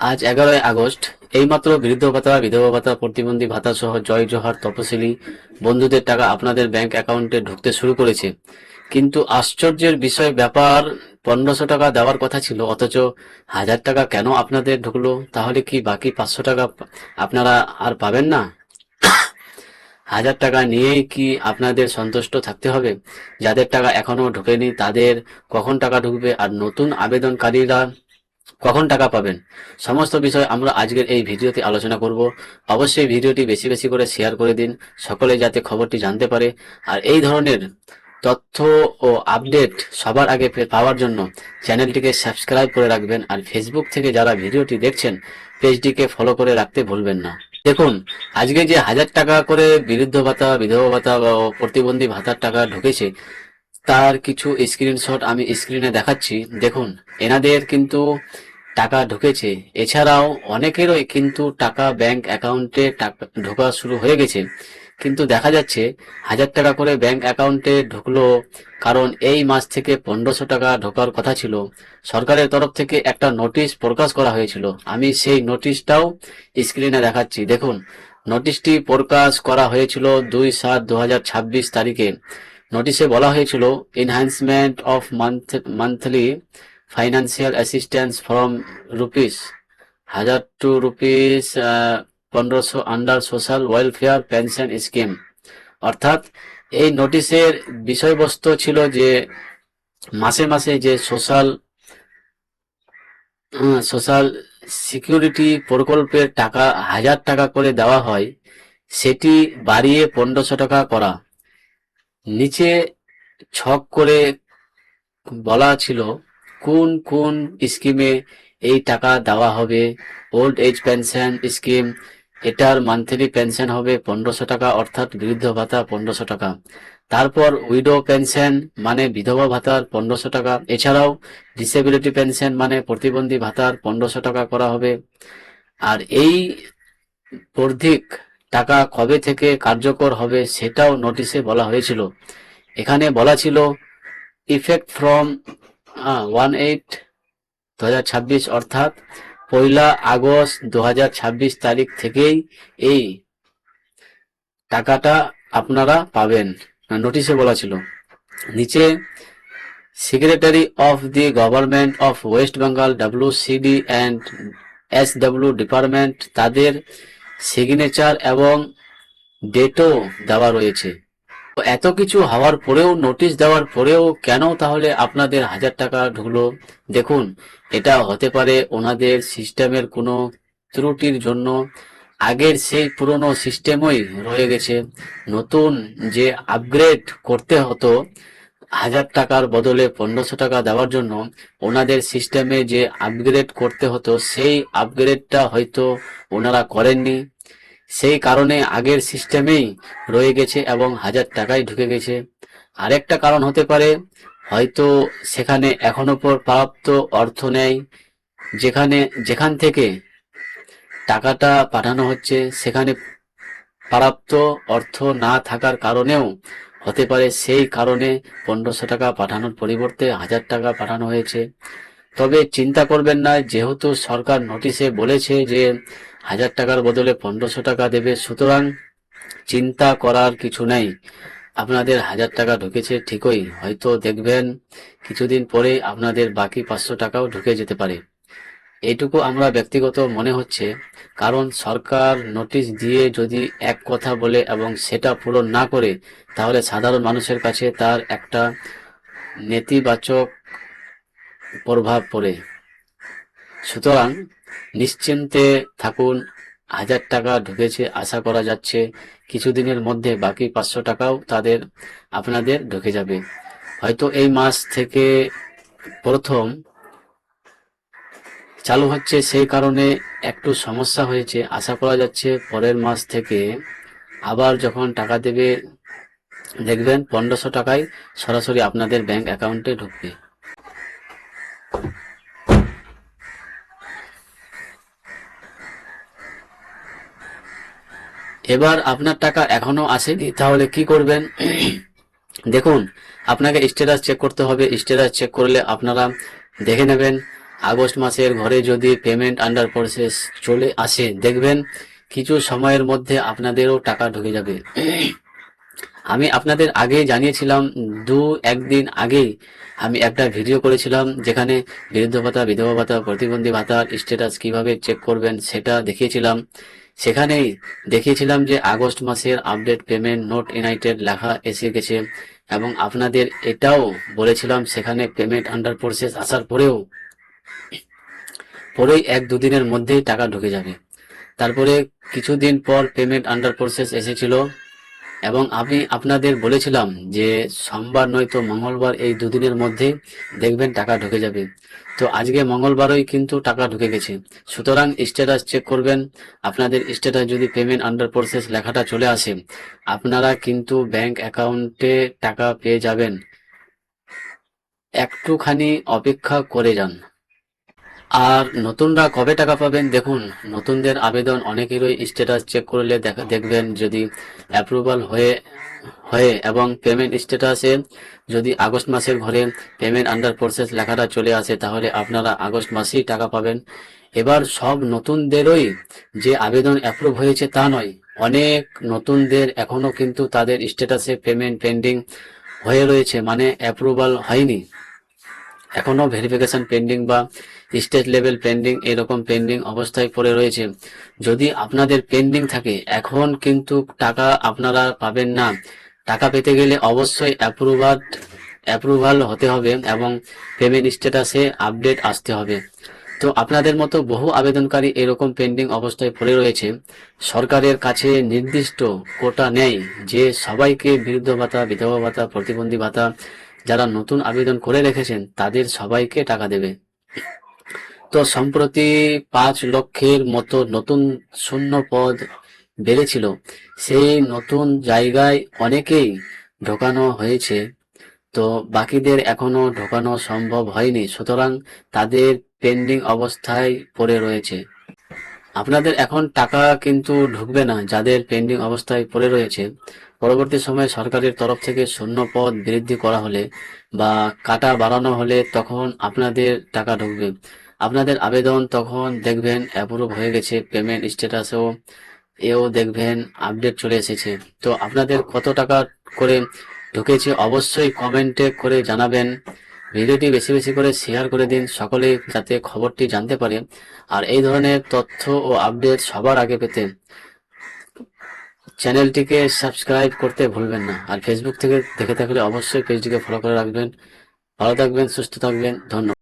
আজ 11ই আগস্ট। এইমাত্র বৃদ্ধ ভাতা, বিধবা ভাতা, প্রতিবন্ধী ভাতা সহ জয় জোহার তপশিলি বন্ধুদের টাকা আপনাদের ব্যাংক অ্যাকাউন্টে ঢুকতে শুরু করেছে। কিন্তু আশ্চর্যের ব্যাপার, 1500 টাকা দেওয়ার কথা ছিল, অথচ 1000 টাকা কেন আপনাদের ঢুকলো? তাহলে কি বাকি 500 টাকা আপনারা আর পাবেন না? 1000 টাকা নিয়েই কি আপনাদের সন্তুষ্ট থাকতে হবে? যাদের টাকা এখনো ঢোকেনি তাদের কখন টাকা ঢুকবে, আর নতুন আবেদনকারীরা কখন টাকা পাবেন? সমস্ত বিষয় আমরা আজকের এই ভিডিওতে আলোচনা করব। অবশ্যই ভিডিওটি বেশি বেশি করে শেয়ার করে দিন, সকলে যাতে খবরটি জানতে পারে। আর এই ধরনের তথ্য ও আপডেট সবার আগে পাওয়ার জন্য চ্যানেলটিকে সাবস্ক্রাইব করে রাখবেন। আর ফেসবুক থেকে যারা ভিডিওটি দেখছেন, পেজটিকে ফলো করে রাখতে ভুলবেন না। দেখুন, আজকে যে 1000 টাকা করে বৃদ্ধ ভাতা, বিধবা ভাতা বা প্রতিবন্ধী ভাতার টাকা ঢুকেছে, তার কিছু স্ক্রিনশট আমি স্ক্রিনে দেখাচ্ছি। দেখুন, এনাদের কিন্তু টাকা ঢুকেছে। এছাড়াও অনেকেরই কিন্তু টাকা ব্যাংক অ্যাকাউন্টে টাকা ঢোকা শুরু হয়ে গেছে। কিন্তু দেখা যাচ্ছে 1000 টাকা করে ব্যাংক অ্যাকাউন্টে ঢুকলো, কারণ এই মাস থেকে 1500 টাকা ঢোকার কথা ছিল। সরকারের তরফ থেকে একটা নোটিশ প্রকাশ করা হয়েছিল, আমি সেই নোটিশটাও স্ক্রিনে দেখাচ্ছি। দেখুন, নোটিশটি প্রকাশ করা হয়েছিল 2/7/2026 তারিখে। নোটিশে বলা হয়েছিল, enhancement of monthly financial assistance from rupees 1000 to rupees 1500 under social welfare pension scheme. অর্থাৎ এই নোটিশের বিষয়বস্তু ছিল যে মাসে মাসে যে সোশ্যাল সিকিউরিটি প্রকল্পের টাকা 1000 টাকা করে দেওয়া হয়, সেটি বাড়িয়ে 1500 টাকা করা। নিচে ছক করে বলা ছিল কোন কোন স্কিমে এই টাকা দেওয়া হবে। ওল্ড এজ পেনশন স্কিম, এটার মান্থলি পেনশন হবে 1500 টাকা, অর্থাৎ বৃদ্ধ ভাতা 1500 টাকা। তারপর উইডো পেনশন মানে বিধবা ভাতার 1500 টাকা। এছাড়াও ডিসেবিলিটি পেনশন মানে প্রতিবন্ধী ভাতার 1500 টাকা করা হবে। আর এই বর্ধিক টাকা কবে থেকে কার্যকর হবে সেটাও নোটিশে বলা হয়েছিল। এখানে বলা ছিল ইফেক্ট ফ্রম 1/8/2026, অর্থাৎ 1 আগস্ট 2026 তারিখ থেকেই এই টাকাটা আপনারা পাবেন, নোটিশে বলা ছিল। নিচে secretary of the government of West Bengal WCD and SW department, তাদের সিগনেচার এবং ডেটও দেওয়া রয়েছে। এত কিছু হওয়ার পরেও, নোটিশ দেওয়ার পরেও কেন তাহলে আপনাদের 1000 টাকা ঢুকলো? দেখুন, এটা হতে পারে ওনাদের সিস্টেমের কোনো ত্রুটির জন্য। আগের সেই পুরনো সিস্টেমই রয়ে গেছে। নতুন যে আপগ্রেড করতে হতো 1000 টাকার বদলে 1500 টাকা দেওয়ার জন্য, ওনাদের সিস্টেমে যে আপগ্রেড করতে হতো সেই আপগ্রেডটা হয়তো ওনারা করেননি। সেই কারণে আগের সিস্টেমেই রয়ে গেছে এবং 1000 টাকাই ঢুকে গেছে। আরেকটা কারণ হতে পারে, হয়তো সেখানে এখনো প্রাপ্ত অর্থ নেই। যেখান থেকে টাকাটা পাঠানো হচ্ছে সেখানে প্রাপ্ত অর্থ না থাকার কারণেও হতে পারে, সেই কারণে 1500 টাকা পাঠানোর পরিবর্তে 1000 টাকা পাঠানো হয়েছে। তবে চিন্তা করবেন না, যেহেতু সরকার নোটিশে বলেছে যে 1000 টাকার বদলে 1500 টাকা দেবে, সুতরাং চিন্তা করার কিছু নেই। আপনাদের 1000 টাকা ঢুকেছে ঠিকই, হয়তো দেখবেন কিছুদিন পরে আপনাদের বাকি 500 টাকাও ঢুকে যেতে পারে। এইটুকু আমরা ব্যক্তিগত মনে হচ্ছে, কারণ সরকার নোটিশ দিয়ে যদি এক কথা বলে এবং সেটা পূরণ না করে, তাহলে সাধারণ মানুষের কাছে তার একটা নেতিবাচক প্রভাব পড়ে। সুতরাং নিশ্চিন্তে থাকুন, 1000 টাকা ঢুকেছে, আশা করা যাচ্ছে কিছুদিনের মধ্যে বাকি 500 টাকাও আপনাদের ঢুকে যাবে। হয়তো এই মাস থেকে প্রথম চালু হচ্ছে, সেই কারণে একটু সমস্যা হয়েছে। আশা করা যাচ্ছে পরের মাস থেকে আবার যখন টাকা দেবে, দেখবেন 1500 টাকায় সরাসরি আপনাদের ব্যাংক অ্যাকাউন্টে ঢুকবে। এবার আপনার টাকা এখনো আসেনি, তাহলে কি করবেন? দেখুন, আপনাকে স্ট্যাটাস চেক করতে হবে। স্ট্যাটাস চেক করলে আপনারা দেখে নেবেন আগস্ট মাসের ঘরে যদি পেমেন্ট আন্ডার প্রসেস চলে আসে, দেখবেন কিছু সময়ের মধ্যে আপনাদেরও টাকা ঢুকে যাবে। আমি আপনাদের আগে জানিয়েছিলাম, একদিন আগেই আমি একটা ভিডিও করেছিলাম, যেখানে বৃদ্ধ ভাতা, বিধবা ভাতা, প্রতিবন্ধী ভাতার স্ট্যাটাস কিভাবে চেক করবেন সেটা দেখিয়েছিলাম। সেখানেই দেখিয়েছিলাম যে আগস্ট মাসের আপডেট পেমেন্ট নোট ইউনাইটেড লেখা এসে গেছে, এবং আপনাদের এটাও বলেছিলাম সেখানে পেমেন্ট আন্ডার প্রসেস আসার পরেই 1-2 দিনের মধ্যেই টাকা ঢুকে যাবে। তারপরে কিছুদিন পর পেমেন্ট আন্ডার প্রসেস এসেছিল, এবং আমি আপনাদের বলেছিলাম যে সোমবার নয়তো মঙ্গলবার এই 2 দিনের মধ্যে দেখবেন টাকা ঢুকে যাবে। তো আজকে মঙ্গলবারই কিন্তু টাকা ঢুকে গেছে। সুতরাং স্ট্যাটাস চেক করবেন। আপনাদের স্ট্যাটাস যদি পেমেন্ট আন্ডার প্রসেস লেখাটা চলে আসে, আপনারা কিন্তু ব্যাংক অ্যাকাউন্টে টাকা পেয়ে যাবেন। একটুখানি অপেক্ষা করে যান। আর নতুনরা কবে টাকা পাবেন, দেখুন নতুনদের আবেদন অনেকেরই স্ট্যাটাস চেক করলে দেখবেন যদি অ্যাপ্রুভাল হয়ে হয়ে এবং পেমেন্ট স্ট্যাটাসে যদি আগস্ট মাসের ঘরে পেমেন্ট আন্ডার প্রসেস লেখাটা চলে আসে, তাহলে আপনারা আগস্ট মাসেই টাকা পাবেন। এবার সব নতুনদেরই যে আবেদন অ্যাপ্রুভ হয়েছে তা নয়, অনেক নতুনদের এখনো কিন্তু তাদের স্ট্যাটাসে পেমেন্ট পেন্ডিং হয়ে রয়েছে, মানে অ্যাপ্রুভাল হয়নি, এখনো ভেরিফিকেশন পেন্ডিং বা স্টেট লেভেল পেন্ডিং, এরকম পেন্ডিং অবস্থায় পড়ে রয়েছে। যদি আপনাদের পেন্ডিং থাকে, এখন কিন্তু টাকা আপনারা পাবেন না। টাকা পেতে গেলে অবশ্যই অ্যাপ্রুভাল হতে হবে এবং পেমেন্ট স্ট্যাটাসে আপডেট আসতে হবে। তো আপনাদের মতো বহু আবেদনকারী এরকম পেন্ডিং অবস্থায় পড়ে রয়েছে। সরকারের কাছে নির্দিষ্ট কোটা নেই যে সবাইকে বৃদ্ধ ভাতা, বিধবা ভাতা, প্রতিবন্ধী ভাতা যারা নতুন আবেদন করে রেখেছেন তাদের সবাইকে টাকা দেবে। তো সম্প্রতি 5 লক্ষের মতো নতুন শূন্য পদ বেড়েছিল, সেই নতুন জায়গায় অনেকেই ঢোকানো হয়েছে। তো বাকিদের এখনো ঢোকানো সম্ভব হয়নি, সুতরাং তাদের পেন্ডিং অবস্থায় পড়ে রয়েছে। আপনাদের এখন টাকা কিন্তু ঢুকবে না যাদের পেন্ডিং অবস্থায় পড়ে রয়েছে। পরবর্তী সময়ে সরকারের তরফ থেকে শূন্য পদ বৃদ্ধি করা হলে বা কাটা বাড়ানো হলে তখন আপনাদের টাকা ঢুকবে। আপনাদের আবেদন তখন দেখবেন অ্যাপ্রুভ হয়ে গেছে, পেমেন্ট স্ট্যাটাসেও দেখবেন আপডেট চলে এসেছে। তো আপনাদের কত টাকা করে ঢুকেছে অবশ্যই কমেন্টে করে জানাবেন। ভিডিওটি বেশি বেশি করে শেয়ার করে দিন, সকলে যাতে খবরটি জানতে পারে। আর এই ধরনের তথ্য ও আপডেট সবার আগে পেতে চ্যানেলটিকে সাবস্ক্রাইব করতে ভুলবেন না। আর ফেসবুক থেকে দেখে থাকলে অবশ্যই পেজটিকে ফলো করে রাখবেন। ভালো থাকবেন, সুস্থ থাকবেন, ধন্যবাদ।